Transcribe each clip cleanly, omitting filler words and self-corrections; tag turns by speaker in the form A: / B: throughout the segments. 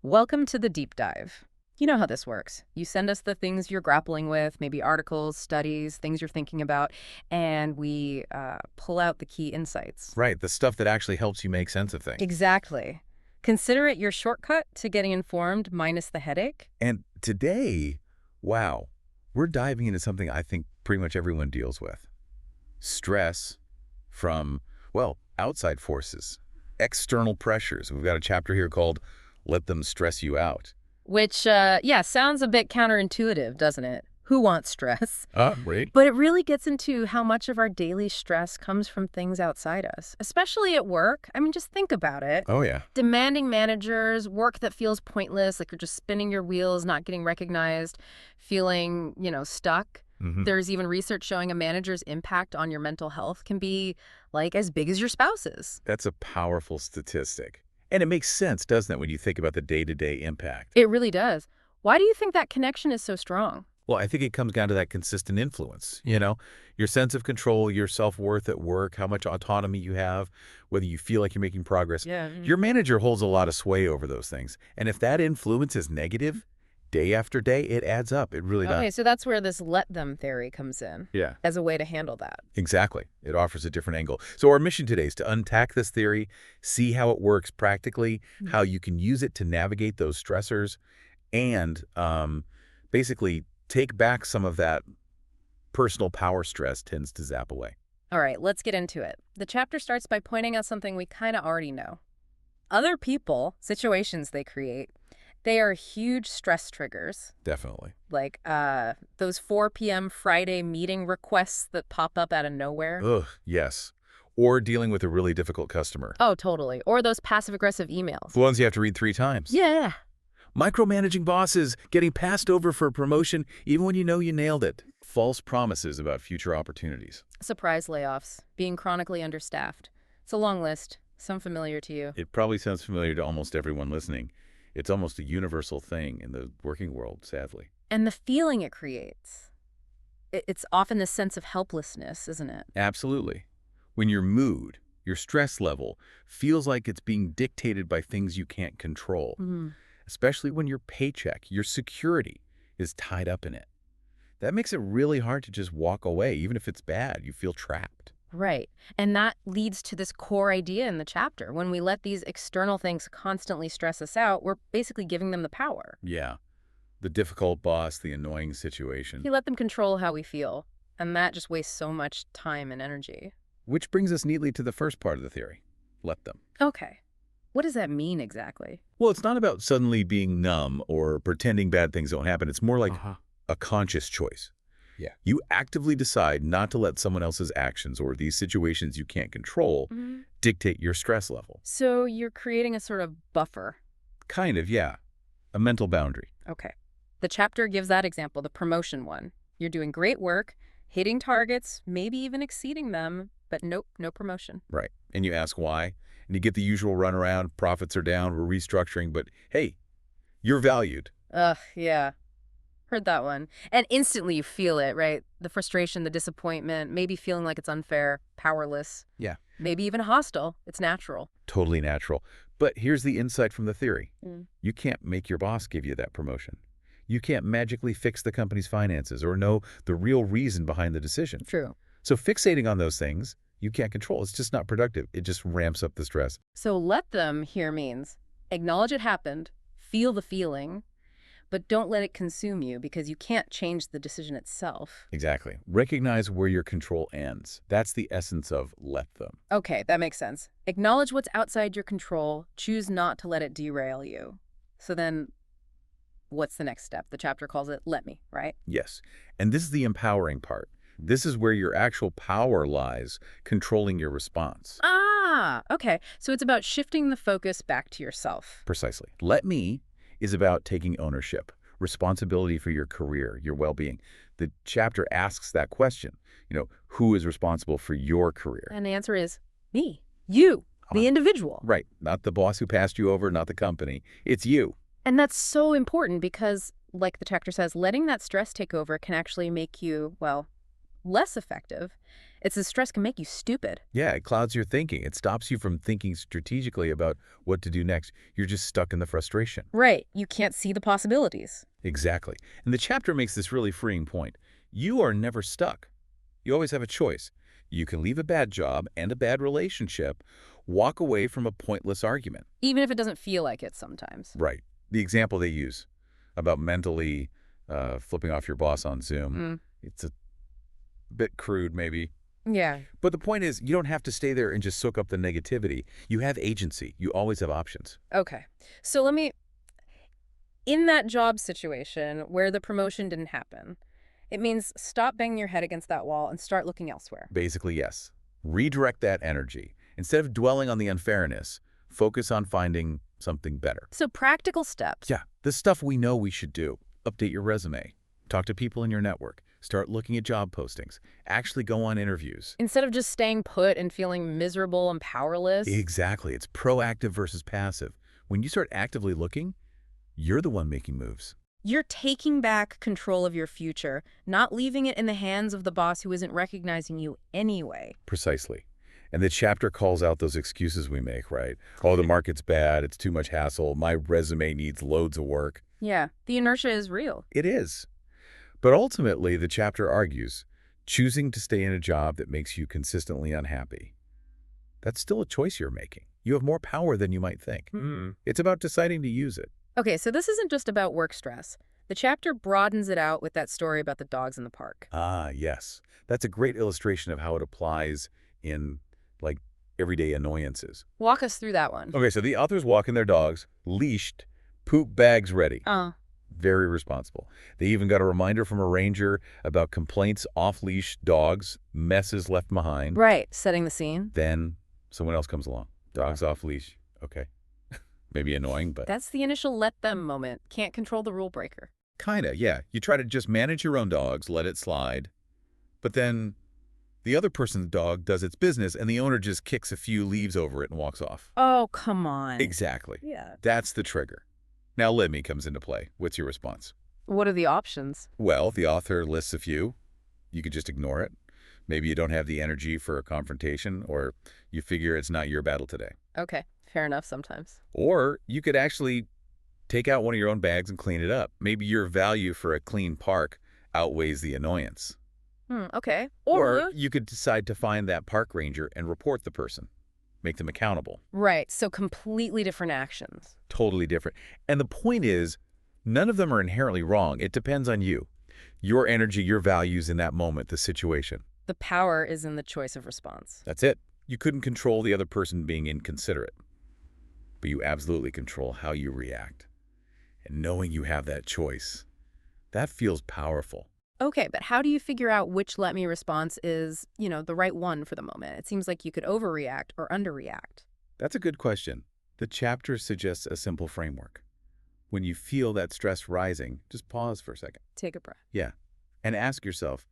A: Welcome to the deep dive. You know how this works. You send us the things you're grappling with, maybe articles, studies, things you're thinking about, and we pull out the key insights.
B: Right, the stuff that actually helps you make sense of things.
A: Exactly. Consider it your shortcut to getting informed minus the headache.
B: And today, wow, we're diving into something I think pretty much everyone deals with. Stress from, well, outside forces, external pressures. We've got a chapter here called Let Them Stress You Out.
A: Which, yeah, sounds a bit counterintuitive, doesn't it? Who wants stress?
B: Right.
A: But it really gets into how much of our daily stress comes from things outside us, especially at work. I mean, just think about it.
B: Oh, yeah.
A: Demanding managers, work that feels pointless, like you're just spinning your wheels, not getting recognized, feeling, stuck. There's even research showing a manager's impact on your mental health can be, like, as big as your spouse's.
B: That's a powerful statistic. And it makes sense, doesn't it, when you think about the day-to-day impact?
A: It really does. Why do you think that connection is so strong?
B: Well, I think it comes down to that consistent influence, your sense of control, your self-worth at work, how much autonomy you have, whether you feel like you're making progress.
A: Yeah.
B: Your manager holds a lot of sway over those things. And if that influence is negative, day after day, it adds up. It really does.
A: Okay, so that's where this let them theory comes in.
B: Yeah.
A: As a way to handle that.
B: Exactly. It offers a different angle. So our mission today is to unpack this theory, see how it works practically, how you can use it to navigate those stressors, and basically take back some of that personal power stress tends to zap away.
A: All right, let's get into it. The chapter starts by pointing out something we kind of already know. Other people, situations they create, they are huge stress triggers.
B: Definitely.
A: Like those 4 p.m. Friday meeting requests that pop up out of nowhere.
B: Ugh, yes. Or dealing with a really difficult customer.
A: Oh, totally. Or those passive-aggressive emails.
B: The ones you have to read 3 times.
A: Yeah.
B: Micromanaging bosses, getting passed over for a promotion even when you know you nailed it. False promises about future opportunities.
A: Surprise layoffs, being chronically understaffed. It's a long list. Some familiar to you.
B: It probably sounds familiar to almost everyone listening. It's almost a universal thing in the working world, sadly.
A: And the feeling it creates. It's often the sense of helplessness, isn't it?
B: Absolutely. When your mood, your stress level, feels like it's being dictated by things you can't control, especially when your paycheck, your security, is tied up in it. That makes it really hard to just walk away, even if it's bad. You feel trapped.
A: Right. And that leads to this core idea in the chapter. When we let these external things constantly stress us out, we're basically giving them the power.
B: Yeah. The difficult boss, the annoying situation.
A: We let them control how we feel, and that just wastes so much time and energy.
B: Which brings us neatly to the first part of the theory. Let them.
A: Okay. What does that mean exactly?
B: Well, it's not about suddenly being numb or pretending bad things don't happen. It's more like a conscious choice. Yeah. You actively decide not to let someone else's actions or these situations you can't control dictate your stress level.
A: So you're creating a sort of buffer.
B: Kind of, yeah. A mental boundary.
A: Okay. The chapter gives that example, the promotion one. You're doing great work, hitting targets, maybe even exceeding them, but nope, no promotion.
B: Right. And you ask why, and you get the usual runaround, profits are down, we're restructuring, but hey, you're valued.
A: Ugh, yeah. Heard that one. And instantly you feel it, right? The frustration, the disappointment, maybe feeling like it's unfair, powerless.
B: Yeah.
A: Maybe even hostile. It's natural.
B: Totally natural. But here's the insight from the theory. You can't make your boss give you that promotion. You can't magically fix the company's finances or know the real reason behind the decision.
A: True.
B: So fixating on those things you can't control. It's just not productive. It just ramps up the stress.
A: So let them here means acknowledge it happened, feel the feeling, but don't let it consume you because you can't change the decision itself.
B: Exactly. Recognize where your control ends. That's the essence of let them.
A: Okay, that makes sense. Acknowledge what's outside your control. Choose not to let it derail you. So then what's the next step? The chapter calls it let me, right?
B: Yes. And this is the empowering part. This is where your actual power lies, controlling your response.
A: Ah, okay. So it's about shifting the focus back to yourself.
B: Precisely. Let me is about taking ownership, responsibility for your career, your well-being. The chapter asks that question, who is responsible for your career?
A: And the answer is me, you, the individual.
B: Right. Not the boss who passed you over, not the company. It's you.
A: And that's so important because, like the chapter says, letting that stress take over can actually make you, well, less effective It's stress can make you stupid.
B: Yeah, it clouds your thinking. It stops you from thinking strategically about what to do next. You're just stuck in the frustration.
A: Right. You can't see the possibilities.
B: Exactly. And the chapter makes this really freeing point. You are never stuck. You always have a choice. You can leave a bad job and a bad relationship, walk away from a pointless argument.
A: Even if it doesn't feel like it sometimes.
B: Right. The example they use about mentally flipping off your boss on Zoom, it's a bit crude maybe.
A: Yeah.
B: But the point is, you don't have to stay there and just soak up the negativity. You have agency. You always have options.
A: Okay. So in that job situation where the promotion didn't happen, it means stop banging your head against that wall and start looking elsewhere.
B: Basically, yes. Redirect that energy. Instead of dwelling on the unfairness, focus on finding something better.
A: So practical steps.
B: Yeah, the stuff we know we should do. Update your resume. Talk to people in your network. Start looking at job postings. Actually go on interviews.
A: Instead of just staying put and feeling miserable and powerless.
B: Exactly. It's proactive versus passive. When you start actively looking, you're the one making moves.
A: You're taking back control of your future, not leaving it in the hands of the boss who isn't recognizing you anyway.
B: Precisely. And the chapter calls out those excuses we make, right? Oh, the market's bad. It's too much hassle. My resume needs loads of work.
A: Yeah, the inertia is real.
B: It is. But ultimately, the chapter argues, choosing to stay in a job that makes you consistently unhappy. That's still a choice you're making. You have more power than you might think. It's about deciding to use it.
A: Okay, so this isn't just about work stress. The chapter broadens it out with that story about the dogs in the park.
B: Ah, yes. That's a great illustration of how it applies in, like, everyday annoyances.
A: Walk us through that one.
B: Okay, so the author's walking their dogs, leashed, poop bags ready. Very responsible. They even got a reminder from a ranger about complaints off-leash dogs, messes left behind.
A: Right, setting the scene.
B: Then someone else comes along. Dogs off-leash. Okay. Maybe annoying, but...
A: That's the initial let them moment. Can't control the rule breaker.
B: Kinda, yeah. You try to just manage your own dogs, let it slide. But then the other person's dog does its business and the owner just kicks a few leaves over it and walks off.
A: Oh, come on.
B: Exactly.
A: Yeah.
B: That's the trigger. Now let me comes into play. What's your response?
A: What are the options?
B: Well, the author lists a few. You could just ignore it. Maybe you don't have the energy for a confrontation, or you figure it's not your battle today.
A: Okay, fair enough sometimes.
B: Or you could actually take out one of your own bags and clean it up. Maybe your value for a clean park outweighs the annoyance.
A: Okay.
B: Or you could decide to find that park ranger and report the person. Make them accountable.
A: Right, so completely different actions.
B: Totally different. And the point is, none of them are inherently wrong. It depends on you. Your energy, your values in that moment, the situation.
A: The power is in the choice of response.
B: That's it. You couldn't control the other person being inconsiderate. But you absolutely control how you react. And knowing you have that choice, that feels powerful.
A: Okay, but how do you figure out which let me response is, the right one for the moment? It seems like you could overreact or underreact.
B: That's a good question. The chapter suggests a simple framework. When you feel that stress rising, just pause for a second.
A: Take a breath.
B: Yeah. And ask yourself,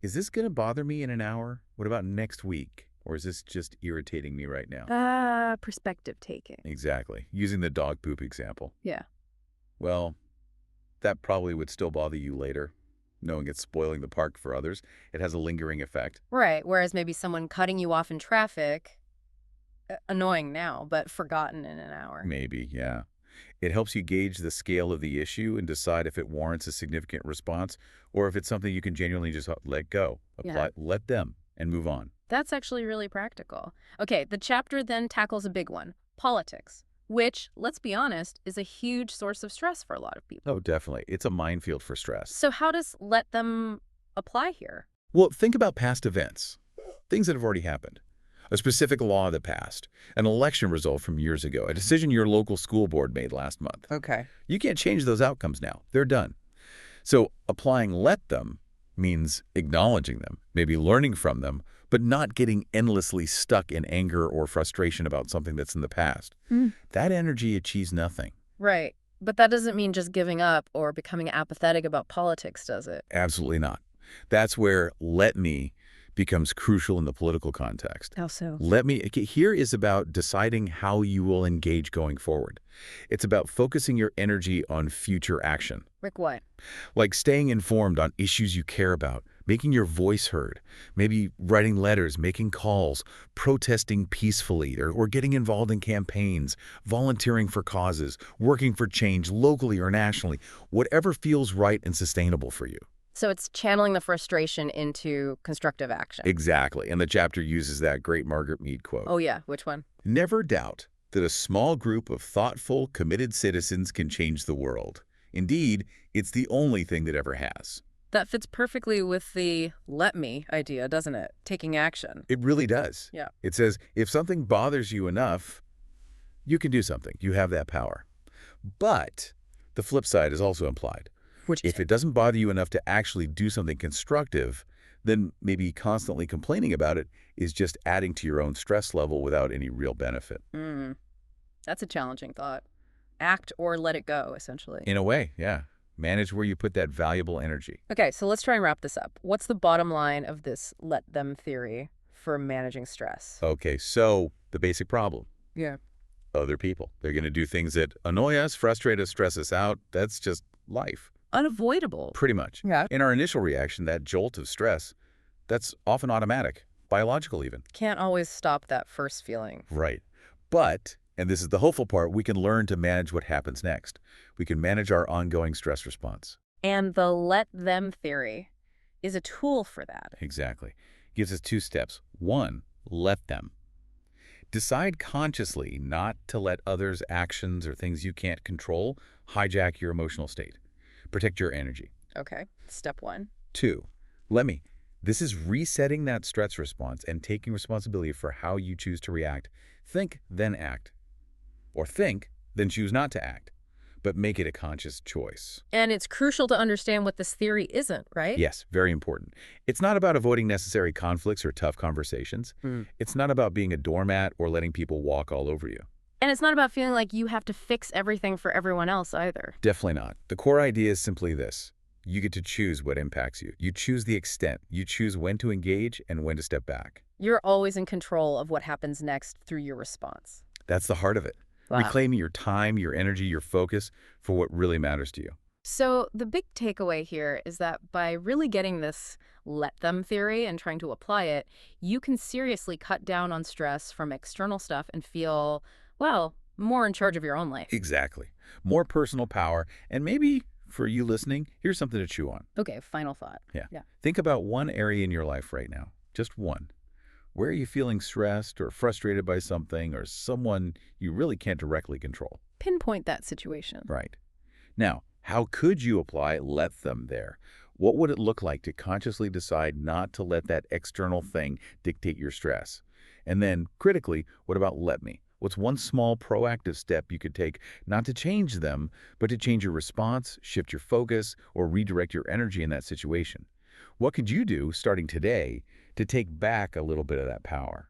B: is this going to bother me in an hour? What about next week? Or is this just irritating me right now?
A: Perspective taking.
B: Exactly. Using the dog poop example.
A: Yeah.
B: Well, that probably would still bother you later. Knowing it's spoiling the park for others, it has a lingering effect.
A: Right, whereas maybe someone cutting you off in traffic, annoying now, but forgotten in an hour.
B: Maybe, yeah. It helps you gauge the scale of the issue and decide if it warrants a significant response or if it's something you can genuinely just let go, apply, let them, and move on.
A: That's actually really practical. Okay, the chapter then tackles a big one, politics, which, let's be honest, is a huge source of stress for a lot of people.
B: Oh, definitely. It's a minefield for stress.
A: So how does let them apply here?
B: Well, think about past events, things that have already happened. A specific law that passed, an election result from years ago, a decision your local school board made last month.
A: Okay.
B: You can't change those outcomes now. They're done. So applying let them means acknowledging them, maybe learning from them, but not getting endlessly stuck in anger or frustration about something that's in the past. That energy achieves nothing.
A: Right. But that doesn't mean just giving up or becoming apathetic about politics, does it?
B: Absolutely not. That's where let me becomes crucial in the political context.
A: How so?
B: Here is about deciding how you will engage going forward. It's about focusing your energy on future action.
A: Like what?
B: Like staying informed on issues you care about, Making your voice heard, maybe writing letters, making calls, protesting peacefully, or getting involved in campaigns, volunteering for causes, working for change locally or nationally, whatever feels right and sustainable for you.
A: So it's channeling the frustration into constructive action.
B: Exactly, and the chapter uses that great Margaret Mead quote.
A: Oh yeah, which one?
B: Never doubt that a small group of thoughtful, committed citizens can change the world. Indeed, it's the only thing that ever has.
A: That fits perfectly with the let me idea, doesn't it? Taking action.
B: It really does.
A: Yeah.
B: It says, if something bothers you enough, you can do something. You have that power. But the flip side is also implied. If it doesn't bother you enough to actually do something constructive, then maybe constantly complaining about it is just adding to your own stress level without any real benefit.
A: That's a challenging thought. Act or let it go, essentially.
B: In a way, yeah. Manage where you put that valuable energy.
A: Okay, so let's try and wrap this up. What's the bottom line of this let them theory for managing stress?
B: Okay, so the basic problem.
A: Yeah.
B: Other people. They're going to do things that annoy us, frustrate us, stress us out. That's just life.
A: Unavoidable.
B: Pretty much.
A: Yeah.
B: In our initial reaction, that jolt of stress, that's often automatic, biological even.
A: Can't always stop that first feeling.
B: Right. But, and this is the hopeful part, we can learn to manage what happens next. We can manage our ongoing stress response.
A: And the let them theory is a tool for that.
B: Exactly. Gives us 2 steps. 1, let them. Decide consciously not to let others' actions or things you can't control hijack your emotional state. Protect your energy.
A: Okay, step 1.
B: 2, let me. This is resetting that stress response and taking responsibility for how you choose to react. Think, then act. Or think, then choose not to act. But make it a conscious choice.
A: And it's crucial to understand what this theory isn't, right?
B: Yes, very important. It's not about avoiding necessary conflicts or tough conversations. It's not about being a doormat or letting people walk all over you.
A: And it's not about feeling like you have to fix everything for everyone else either.
B: Definitely not. The core idea is simply this. You get to choose what impacts you. You choose the extent. You choose when to engage and when to step back.
A: You're always in control of what happens next through your response.
B: That's the heart of it.
A: Wow.
B: Reclaiming your time, your energy, your focus for what really matters to you.
A: So the big takeaway here is that by really getting this let them theory and trying to apply it, you can seriously cut down on stress from external stuff and feel, well, more in charge of your own life.
B: Exactly. More personal power. And maybe for you listening, here's something to chew on.
A: Okay, final thought.
B: Yeah. Think about one area in your life right now. Just one. Where are you feeling stressed or frustrated by something or someone you really can't directly control?
A: Pinpoint that situation.
B: Right. Now, how could you apply let them there? What would it look like to consciously decide not to let that external thing dictate your stress? And then, critically, what about let me? What's one small proactive step you could take not to change them, but to change your response, shift your focus, or redirect your energy in that situation? What could you do starting today to take back a little bit of that power?